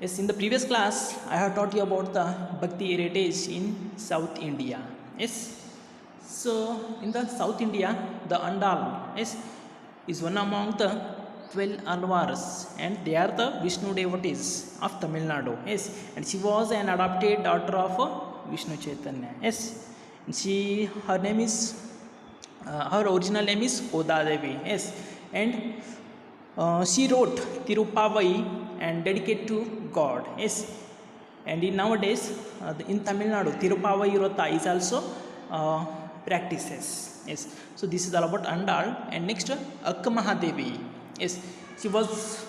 Yes, in the previous class, I have taught you about the Bhakti heritage in South India. Yes, so in the South India, the Andal is one among the 12 Alvars, and they are the Vishnu devotees of Tamil Nadu. Yes, and she was an adopted daughter of Vishnu Chaitanya. Yes, and her name is her original name is Oda Devi. Yes, and she wrote Tirupavai and dedicated to God. Yes, and in nowadays in Tamil Nadu, Tirupavai Vrata is also practices. Yes, so this is all about Andal. And next, Akka Mahadevi. Yes, she was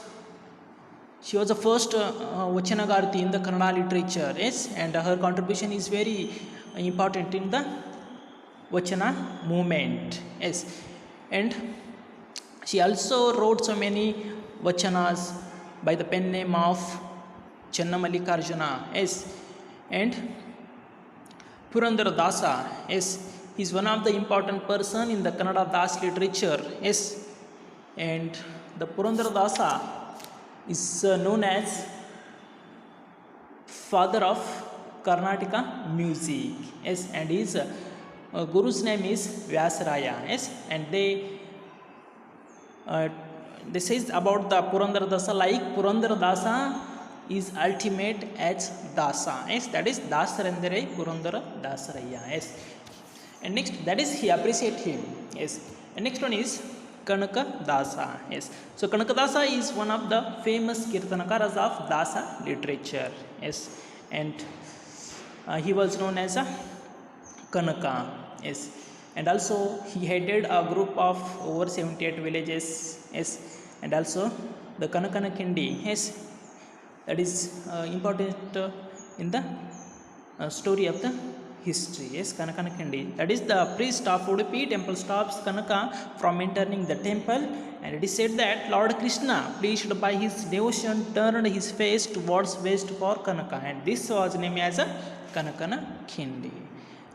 she was the first Vachanagarthi in the Kannada literature. Yes, and her contribution is very important in the Vachana movement. Yes, and she also wrote so many vachanas by the pen name of Channamallikarjuna. Yes, and Purandara Dasa. Yes, he is one of the important person in the Kannada Das literature. Yes, and the Purandara Dasa is known as father of Karnataka music. Yes, and his guru's name is Vyasaraya. Yes, and this says about the Purandara Dasa, like Purandara Dasa is ultimate as Dasa. Yes, that is Dasarendere Purandara Dasaraya. Yes, and next, that is he appreciate him. Yes, and next one is Kanaka Dasa. Yes, so Kanaka Dasa is one of the famous Kirtanakaras of Dasa literature. Yes, and he was known as a Kanaka. Yes, and also he headed a group of over 78 villages. Yes, and also the Kanakana Kindi. Yes, that is important in the story of the history. Yes, Kanakana Kindi. That is the priest of Udupi temple stops Kanaka from entering the temple, and it is said that Lord Krishna, pleased by his devotion, turned his face towards west for Kanaka, and this was named as a Kanakana Kindi.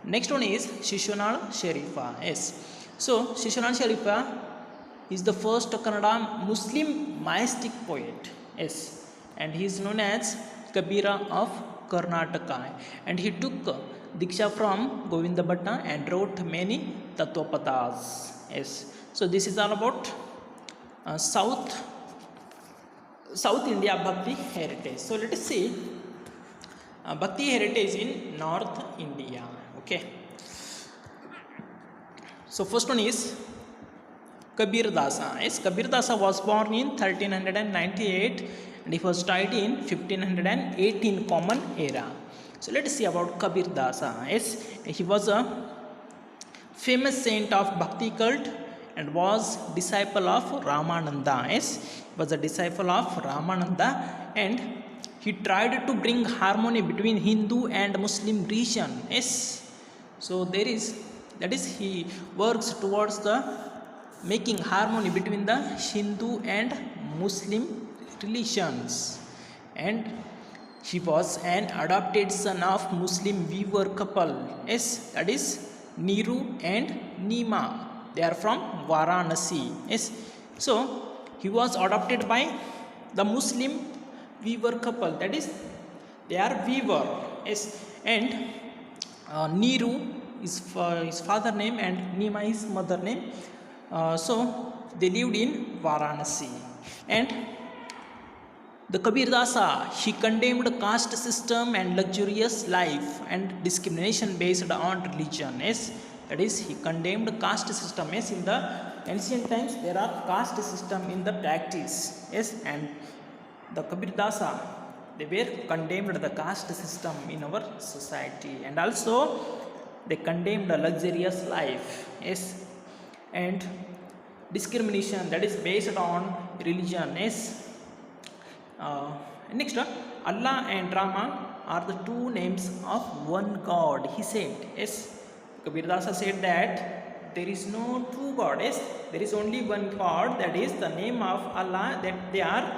Next one is Shishunal Sharifa. Yes, so Shishunal Sharifa is the first Kannada Muslim mystic poet. Yes, and he is known as Kabira of Karnataka, and he took Diksha from Govinda Bhatta and wrote many Tattvapadas. Yes, so this is all about South India Bhakti heritage. So let us see Bhakti heritage in North India. Okay, so first one is Kabir Dasa. Yes, Kabir Dasa was born in 1398 and he was died in 1518 Common Era. So let us see about Kabir Dasa. Yes, he was a famous saint of Bhakti cult and was disciple of Ramananda. Yes, he was a disciple of Ramananda, and he tried to bring harmony between Hindu and Muslim religion. Yes, so that is he works towards the making harmony between the Hindu and Muslim religions, and he was an adopted son of Muslim weaver couple. Yes, that is Niru and Nima. They are from Varanasi. Yes, so he was adopted by the Muslim weaver couple. That is, they are weaver. Yes, and Niru is his father name and Nima is mother name. So they lived in Varanasi, and the Kabir Dasa, he condemned caste system and luxurious life and discrimination based on religion. Yes, that is, he condemned caste system. Yes, in the ancient times there are caste system in the practice. Yes, and the Kabir Dasa, they were condemned the caste system in our society, and also they condemned the luxurious life. Yes, and discrimination that is based on religion. Yes, next, Allah and Rama are the two names of one God, he said. Yes, Kabir Dasa said that there is no true God. Yes, there is only one God, that is the name of Allah that they are,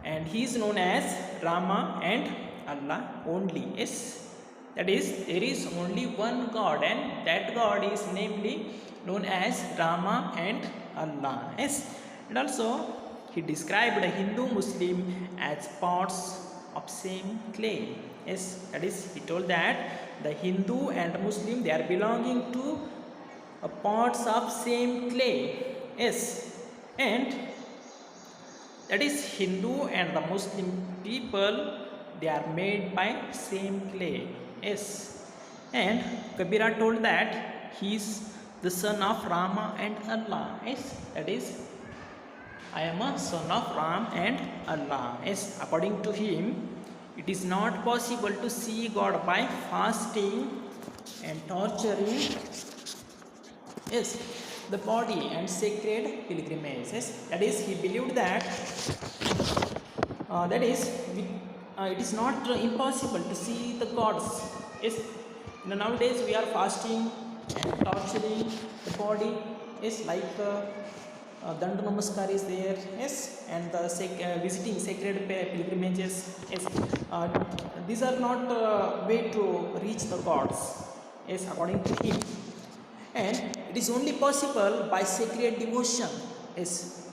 and he is known as Rama and Allah only. Yes, that is, there is only one God, and that God is namely known as Rama and Allah. Yes, and also he described a Hindu Muslim as parts of same clay. Yes, that is, he told that the Hindu and Muslim, they are belonging to pots of same clay. Yes, and that is, Hindu and the Muslim people, they are made by same clay. Yes, and Kabira told that he is the son of Rama and Allah. Yes, that is, I am a son of Ram and Allah. Yes, according to him, it is not possible to see God by fasting and torturing, yes, the body and sacred pilgrimage. Yes, that is, he believed that it is not impossible to see the gods. Yes, nowadays we are fasting and torturing the body. Yes, like Danda Namaskar is there, yes, and the visiting sacred pilgrimages, yes. These are not way to reach the gods, yes, according to him. And it is only possible by sacred devotion, yes.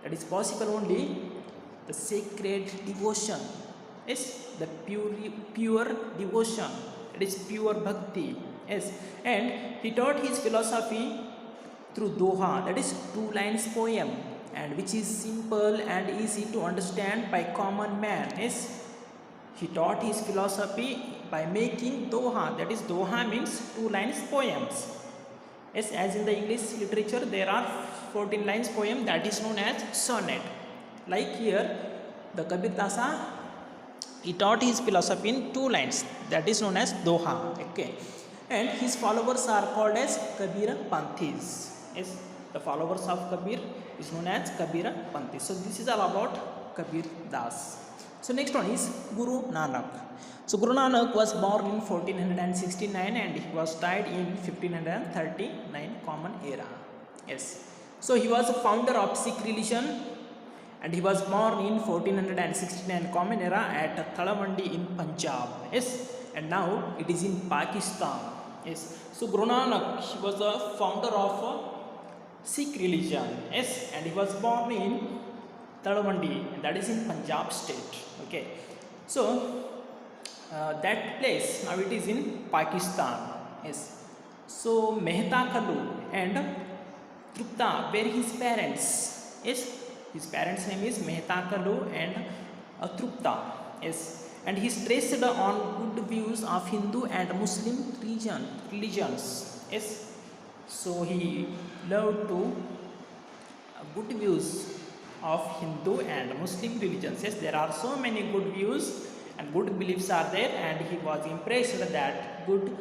That is possible only the sacred devotion, yes, the pure devotion. It is pure bhakti, yes. And he taught his philosophy through Doha, that is 2 lines poem, and which is simple and easy to understand by common man. Yes, he taught his philosophy by making Doha, that is, Doha means 2 lines poems. Yes, as in the English literature there are 14 lines poem, that is known as sonnet. Like here, the Kabir Dasa, he taught his philosophy in 2 lines, that is known as Doha. Okay, and his followers are called as Kabira Panthis. Yes, the followers of Kabir is known as Kabira Panthis. So this is all about Kabir Das. So next one is Guru Nanak. So Guru Nanak was born in 1469 and he was died in 1539 Common Era. Yes, so he was a founder of Sikh religion and he was born in 1469 Common Era at Talawandi in Punjab. Yes, and now it is in Pakistan. Yes, so Guru Nanak, he was the founder of Sikh religion. Yes, and he was born in Talawandi, that is in Punjab state. Okay, so that place now it is in Pakistan. Yes, so Mehta Kalu and Trupta were his parents. Yes, his parents' name is Mehta Kalu and Trupta. Yes, and he stressed on good views of Hindu and Muslim religions. Yes, so he loved to good views of Hindu and Muslim religions. Yes, there are so many good views and good beliefs are there, and he was impressed that good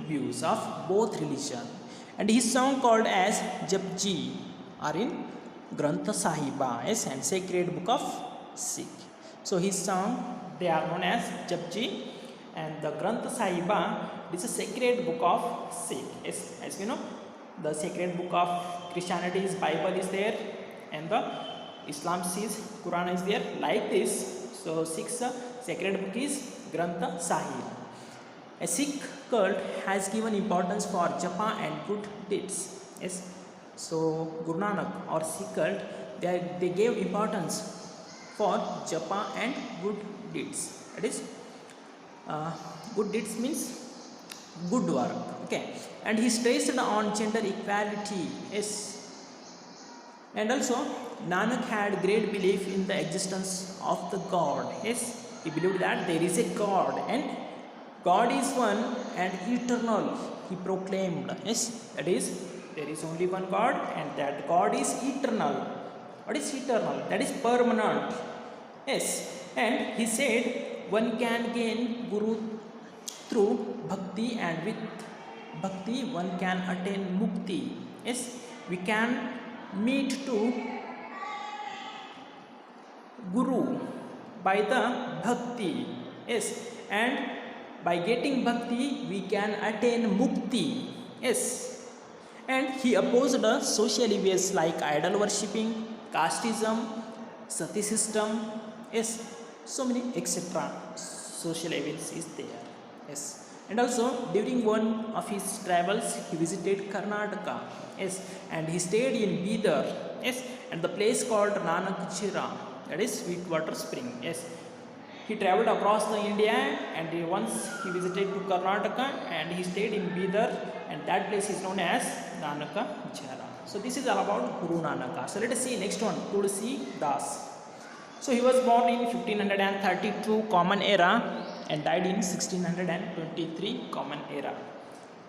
views of both religion. And his song called as Japji are in Granth Sahiba, yes, and sacred book of Sikh. So his song, they are known as Japji, and the Granth Sahiba is a sacred book of Sikh. Yes, as we know, the sacred book of Christianity is Bible is there, and the Islam is Quran is there. Like this, so Sikh's sacred book is Granth Sahib. A Sikh cult has given importance for japa and good deeds. Yes, so Guru Nanak or Sikh cult, they gave importance for japa and good deeds. That is, good deeds means good work. Okay, and he stressed on gender equality. Yes, and also Nanak had great belief in the existence of the God. Yes, he believed that there is a God and God is one and eternal. He proclaimed. Yes, that is, there is only one God and that God is eternal. What is eternal? That is permanent. Yes, and he said one can gain Guru through bhakti, and with bhakti one can attain mukti. Yes, we can meet to Guru by the bhakti. Yes, and by getting bhakti we can attain mukti. Yes, and he opposed the social evils like idol worshipping, casteism, sati system. Yes, so many etc. social evils is there. Yes, and also during one of his travels he visited Karnataka. Yes, and he stayed in Bidar. Yes, and the place called Nanak Chira. that is Sweetwater Spring. Yes, he traveled across the India, and once he visited to Karnataka, and he stayed in Bidar, and that place is known as Nanaka Jara. So this is all about Guru Nanaka. So let us see next one, Tulsi Das. So he was born in 1532 Common Era and died in 1623 Common Era.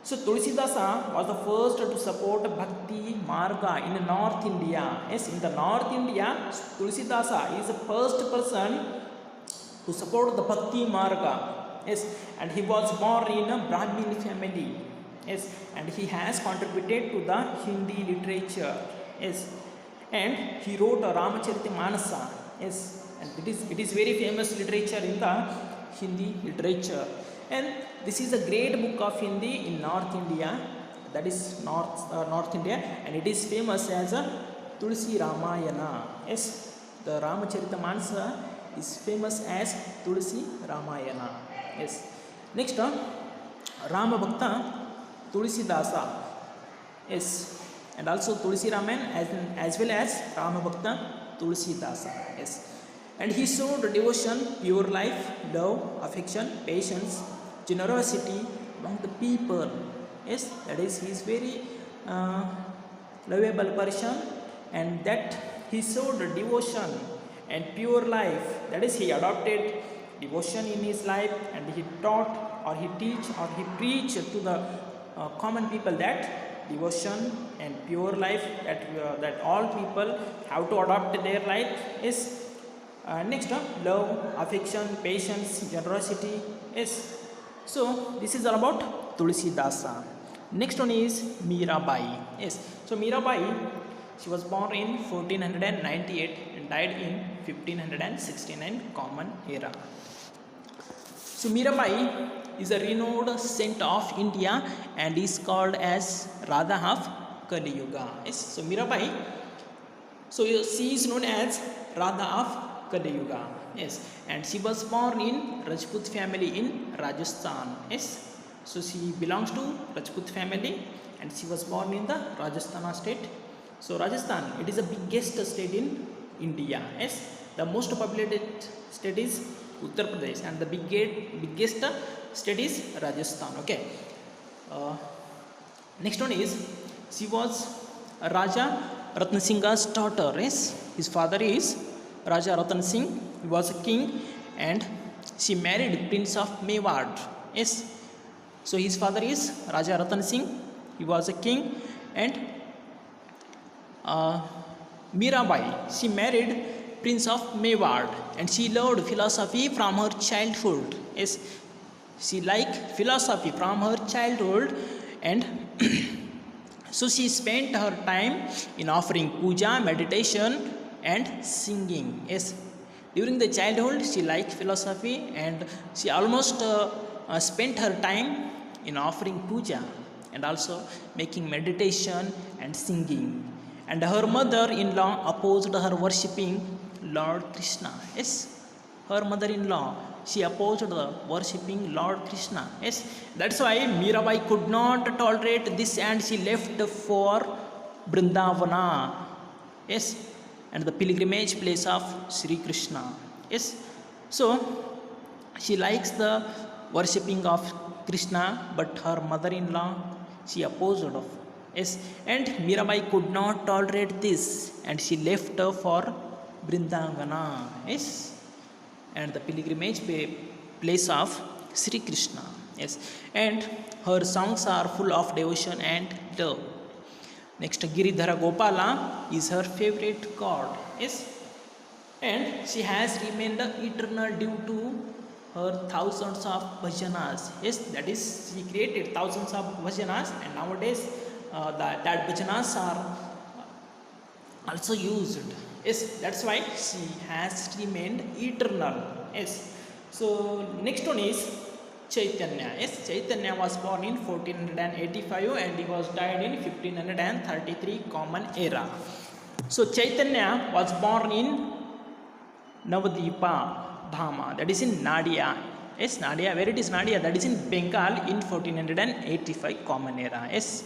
So Tulsidasa was the first to support Bhakti Marga in North India. Yes, in the North India, Tulsidasa is the first person to support the Bhakti Marga. Yes, and he was born in a Brahmin family. Yes, and he has contributed to the Hindi literature. Yes, and he wrote a Ramacharitamanasa. Yes, and it is very famous literature in the Hindi literature. And this is a great book of Hindi in North India, that is North India, and it is famous as a Tulsi Ramayana. Yes, the Ramacharitamanasa is famous as Tulsi Ramayana. Yes, next Rama Bhakta Tulsidasa. Yes, and also Tulsi Raman as well as Rama Bhakta Tulsidasa. Yes, and he showed devotion, pure life, love, affection, patience, generosity among the people. Yes, that is, he is very lovable person, and that he showed devotion and pure life. That is, he adopted devotion in his life, and he taught, or he teach, or he preached to the common people that devotion and pure life, that all people have to adopt their life. Is next love, affection, patience, generosity. Yes, so this is all about Tulsidasa. Next one is Mirabai. Yes, so Mirabai, she was born in 1498 and died in 1569 Common Era. So Mirabai is a renowned saint of India and is called as Radha of Kali Yuga. Yes, so Mirabai, so she is known as Radha of Kali Yuga. Yes, and she was born in Rajput family in Rajasthan. Yes, so she belongs to Rajput family, and she was born in the Rajasthan state. So Rajasthan, it is the biggest state in India. Yes, the most populated state is Uttar Pradesh, and the biggest state is Rajasthan. Okay, next one is, she was Raja Ratna Singha's daughter. Yes, his father is Raja Ratan Singh. He was a king, and she married Prince of Mewar. Yes, so his father is Raja Ratan Singh. He was a king, and Mirabai, she married Prince of Mewar, and she loved philosophy from her childhood. Yes, she liked philosophy from her childhood, and so she spent her time in offering puja, meditation, and singing. Yes, during the childhood she liked philosophy, and she almost spent her time in offering puja and also making meditation and singing. And her mother-in-law opposed her worshipping Lord Krishna. Yes, her mother-in-law, she opposed the worshipping Lord Krishna. Yes, that's why Mirabai could not tolerate this, and she left for Vrindavana. Yes, and the pilgrimage place of Sri Krishna. Yes, so she likes the worshipping of Krishna, but her mother-in-law, she opposed of. Yes, and Mirabai could not tolerate this, and she left for Vrindavana. Yes, and the pilgrimage place of Sri Krishna. Yes, and her songs are full of devotion and love. Next, Giridhara Gopala is her favorite god. Yes, and she has remained eternal due to her thousands of bhajanas. Yes, that is, she created thousands of bhajanas, and nowadays that bhajanas are also used. Yes, that's why she has remained eternal. Yes, so next one is Chaitanya. Yes, Chaitanya was born in 1485 and he was died in 1533 Common Era. So Chaitanya was born in Navadipa Dhama, that is in Nadia. Yes, Nadia, where it is Nadia, that is in Bengal in 1485 Common Era. Yes,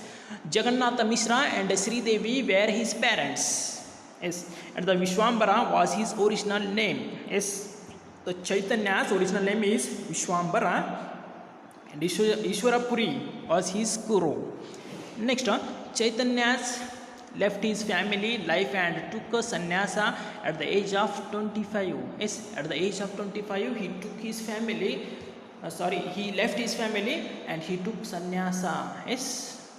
Jagannatha Mishra and Sri Devi were his parents. Yes, and the Vishwambara was his original name. Yes, the Chaitanya's original name is Vishwambara, and Ishwarapuri was his guru. Next, Chaitanya's left his family life and took a sannyasa at the age of 25. Yes, at the age of 25, he took his family. He left his family and he took sannyasa. Yes,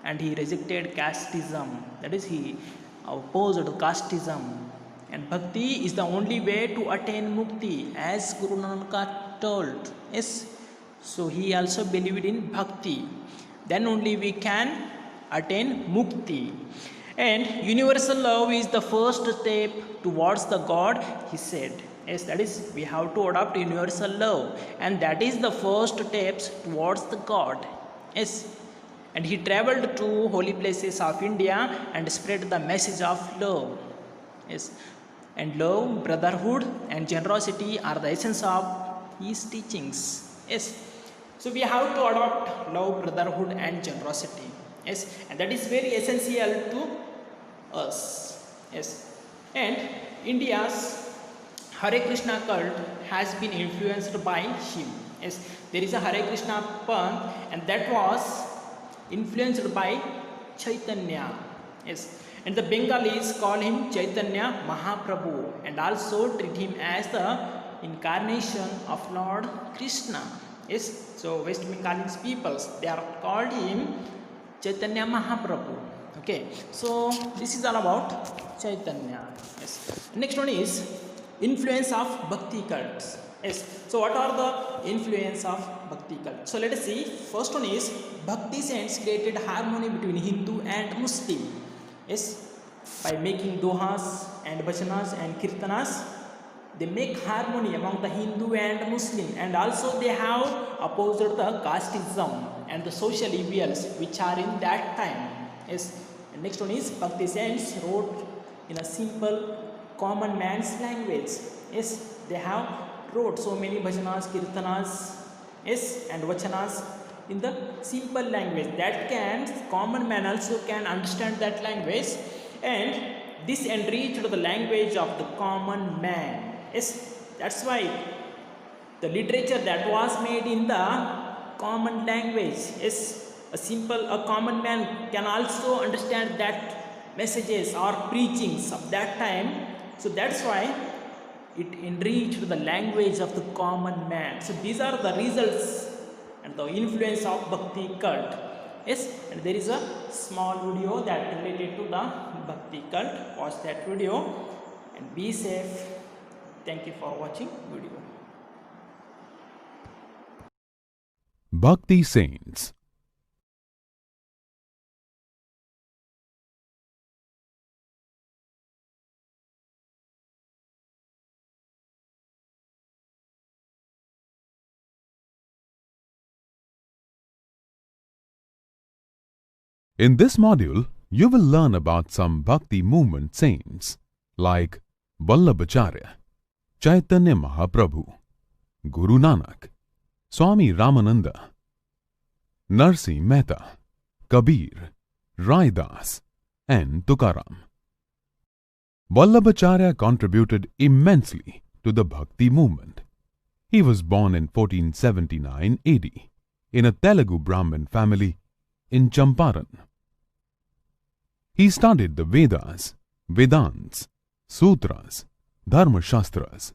and he rejected casteism. That is, he opposed casteism. And bhakti is the only way to attain mukti, as Guru Nanak told. Yes, so he also believed in bhakti. Then only we can attain mukti. And universal love is the first step towards the God, he said. Yes, that is, we have to adopt universal love, and that is the first steps towards the God. Yes, and he traveled to holy places of India and spread the message of love. Yes, and love, brotherhood, and generosity are the essence of his teachings. Yes, so we have to adopt love, brotherhood, and generosity. Yes, and that is very essential to us. Yes, and India's Hare Krishna cult has been influenced by him. Yes, there is a Hare Krishna Panth, and that was influenced by Chaitanya. Yes, and the Bengalis call him Chaitanya Mahaprabhu and also treat him as the incarnation of Lord Krishna. Yes, so West Bengalis peoples, they are called him Chaitanya Mahaprabhu. Okay, so this is all about Chaitanya. Yes, next one is influence of Bhakti cults. Yes, so what are the influence of Bhakti cults? So let us see. First one is Bhakti saints created harmony between Hindu and Muslim. Yes, by making dohas and bhajanas and kirtanas, they make harmony among the Hindu and Muslim, and also they have opposed the casteism and the social evils which are in that time. Yes, and next one is Bhakti saints wrote in a simple common man's language. Yes, they have wrote so many bhajanas, kirtanas, yes, and vachanas in the simple language that can common man also can understand that language, and this enriched the language of the common man. Yes, that's why the literature that was made in the common language, yes, a common man can also understand that messages or preachings of that time. So that's why it enriched the language of the common man. So these are the results and the influence of Bhakti cult. Yes, and there is a small video that related to the Bhakti cult. Watch that video and be safe. Thank you for watching video. Bhakti Saints. In this module, you will learn about some Bhakti movement saints like Vallabhacharya, Chaitanya Mahaprabhu, Guru Nanak, Swami Ramananda, Narsi Mehta, Kabir, Raidas, and Tukaram. Vallabhacharya contributed immensely to the Bhakti movement. He was born in 1479 AD in a Telugu Brahmin family in Champaran. He studied the Vedas, Vedants, Sutras, Dharma Shastras,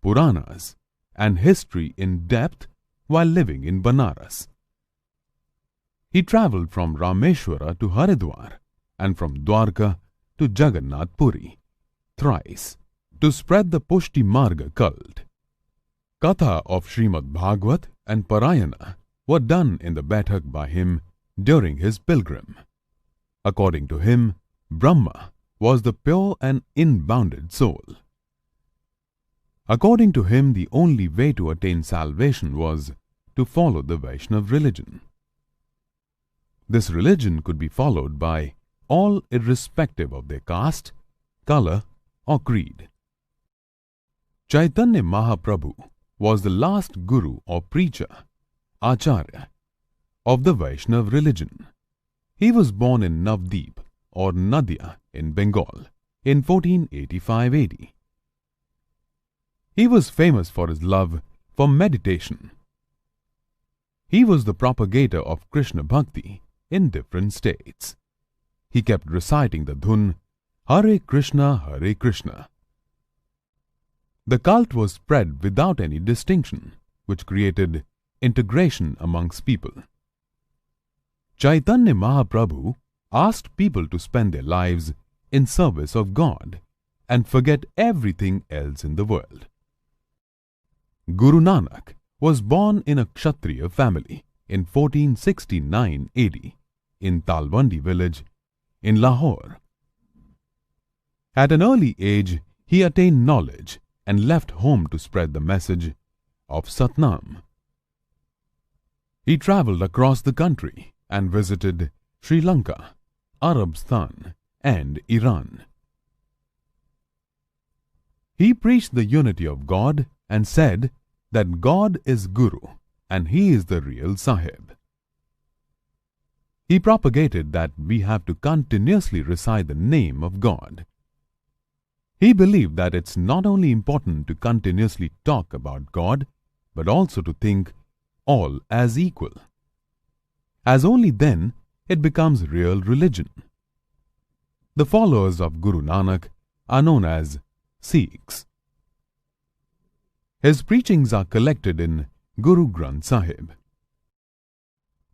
Puranas, and history in depth while living in Banaras. He travelled from Rameshwara to Haridwar and from Dwarka to Jagannath Puri thrice to spread the Pushti Marga cult. Katha of Srimad Bhagvat and Parayana were done in the Baithak by him during his pilgrim. According to him, Brahma was the pure and unbounded soul. According to him, the only way to attain salvation was to follow the Vaishnav religion. This religion could be followed by all irrespective of their caste, color, or creed. Chaitanya Mahaprabhu was the last guru or preacher, Acharya, of the Vaishnav religion. He was born in Navdeep or Nadia in Bengal in 1485 AD. He was famous for his love for meditation. He was the propagator of Krishna Bhakti in different states. He kept reciting the dhun Hare Krishna, Hare Krishna. The cult was spread without any distinction, which created integration amongst people. Chaitanya Mahaprabhu asked people to spend their lives in service of God and forget everything else in the world. Guru Nanak was born in a Kshatriya family in 1469 AD in Talwandi village in Lahore. At an early age, he attained knowledge and left home to spread the message of Satnam. He travelled across the country and visited Sri Lanka, Arabstan, and Iran. He preached the unity of God and said that God is Guru and He is the real Sahib. He propagated that we have to continuously recite the name of God. He believed that it's not only important to continuously talk about God, but also to think all as equal, as only then it becomes real religion. The followers of Guru Nanak are known as Sikhs. His preachings are collected in Guru Granth Sahib.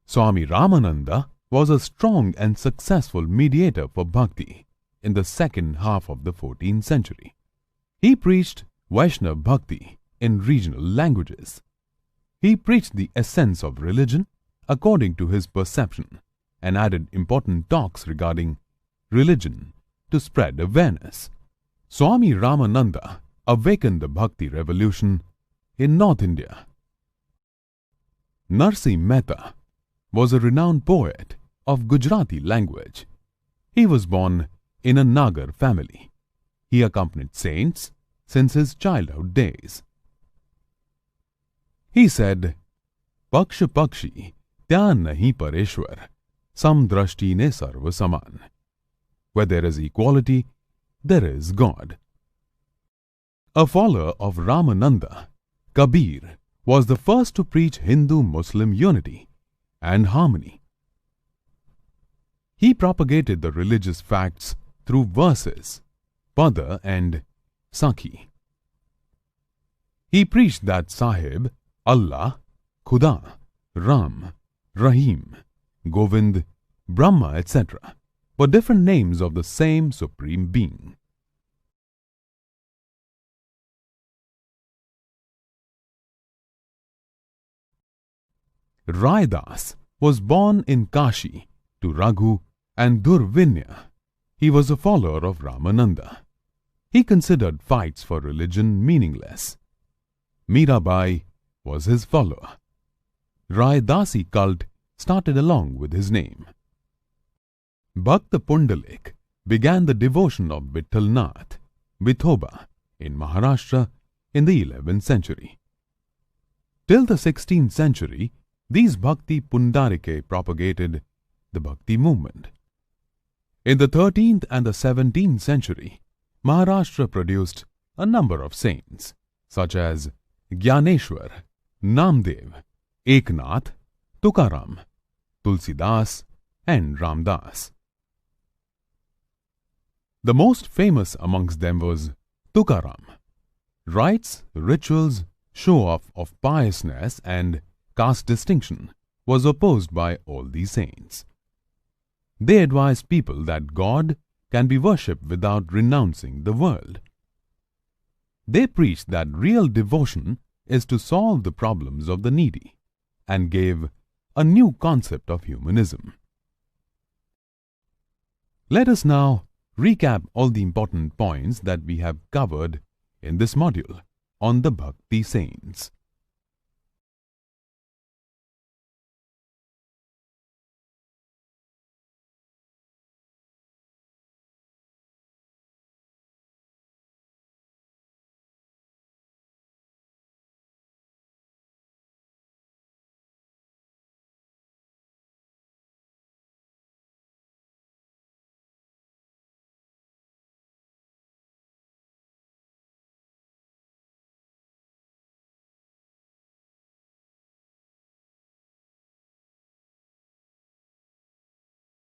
Swami Ramananda was a strong and successful mediator for bhakti in the second half of the 14th century. He preached Vaishnava Bhakti in regional languages. He preached the essence of religion according to his perception and added important talks regarding religion to spread awareness. Swami Ramananda awakened the Bhakti revolution in North India. Narsi Mehta was a renowned poet of Gujarati language. He was born in a Nagar family. He accompanied saints since his childhood days. He said, Paksha Pakshi Tyan nahi Pareshwar, Samdrashti ne sarva saman. Where there is equality, there is God. A follower of Ramananda, Kabir was the first to preach Hindu-Muslim unity and harmony. He propagated the religious facts through verses, Pada and Sakhi. He preached that Sahib, Allah, Khuda, Ram, Rahim, Govind, Brahma, etc. were different names of the same Supreme Being. Raidas was born in Kashi to Raghu and Durvinya. He was a follower of Ramananda. He considered fights for religion meaningless. Mirabai was his follower. Raidasi cult started along with his name. Bhakta Pundalik began the devotion of Vitthal Nath, Vithoba, in Maharashtra in the 11th century. Till the 16th century, these Bhakti Pundarike propagated the Bhakti movement. In the 13th and the 17th century, Maharashtra produced a number of saints such as Gyaneshwar, Namdev, Eknath, Tukaram, Tulsidas and Ramdas. The most famous amongst them was Tukaram. Rites, rituals, show-off of piousness and caste distinction was opposed by all these saints. They advised people that God can be worshipped without renouncing the world. They preached that real devotion is to solve the problems of the needy and gave a new concept of humanism. Let us now recap all the important points that we have covered in this module on the Bhakti saints.